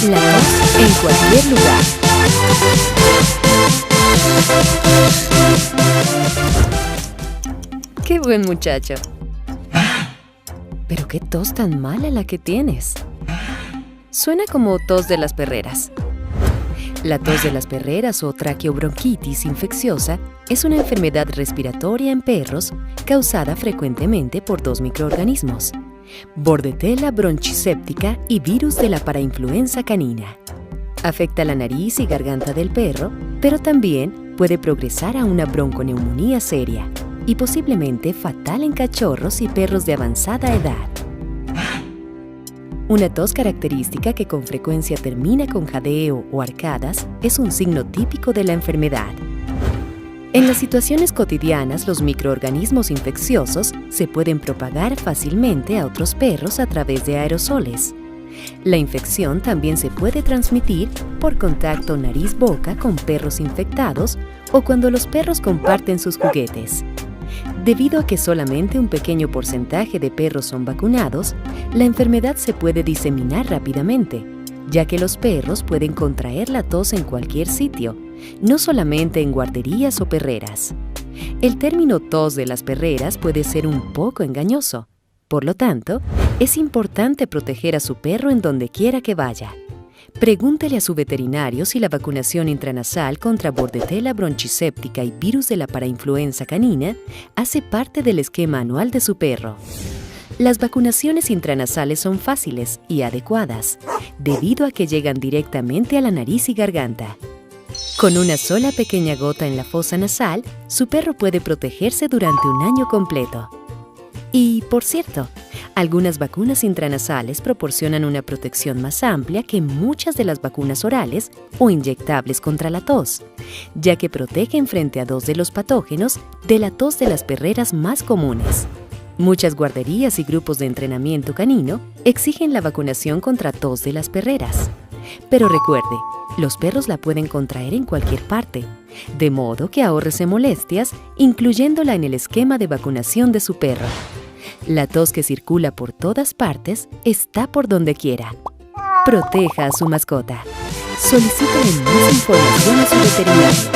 La tos en cualquier lugar. ¡Qué buen muchacho! Pero qué tos tan mala la que tienes. Suena como tos de las perreras. La tos de las perreras o traqueobronquitis infecciosa es una enfermedad respiratoria en perros causada frecuentemente por dos microorganismos: Bordetella bronchiseptica y virus de la parainfluenza canina. Afecta la nariz y garganta del perro, pero también puede progresar a una bronconeumonía seria y posiblemente fatal en cachorros y perros de avanzada edad. Una tos característica que con frecuencia termina con jadeo o arcadas es un signo típico de la enfermedad. En las situaciones cotidianas, los microorganismos infecciosos se pueden propagar fácilmente a otros perros a través de aerosoles. La infección también se puede transmitir por contacto nariz-boca con perros infectados o cuando los perros comparten sus juguetes. Debido a que solamente un pequeño porcentaje de perros son vacunados, la enfermedad se puede diseminar rápidamente, ya que los perros pueden contraer la tos en cualquier sitio, no solamente en guarderías o perreras. El término tos de las perreras puede ser un poco engañoso. Por lo tanto, es importante proteger a su perro en donde quiera que vaya. Pregúntele a su veterinario si la vacunación intranasal contra Bordetella bronchiséptica y virus de la parainfluenza canina hace parte del esquema anual de su perro. Las vacunaciones intranasales son fáciles y adecuadas, debido a que llegan directamente a la nariz y garganta. Con una sola pequeña gota en la fosa nasal, su perro puede protegerse durante un año completo. Y, por cierto, algunas vacunas intranasales proporcionan una protección más amplia que muchas de las vacunas orales o inyectables contra la tos, ya que protegen frente a dos de los patógenos de la tos de las perreras más comunes. Muchas guarderías y grupos de entrenamiento canino exigen la vacunación contra tos de las perreras. Pero recuerde, los perros la pueden contraer en cualquier parte, de modo que ahórrese molestias, incluyéndola en el esquema de vacunación de su perro. La tos que circula por todas partes está por donde quiera. Proteja a su mascota. Solicítele más información a su veterinario.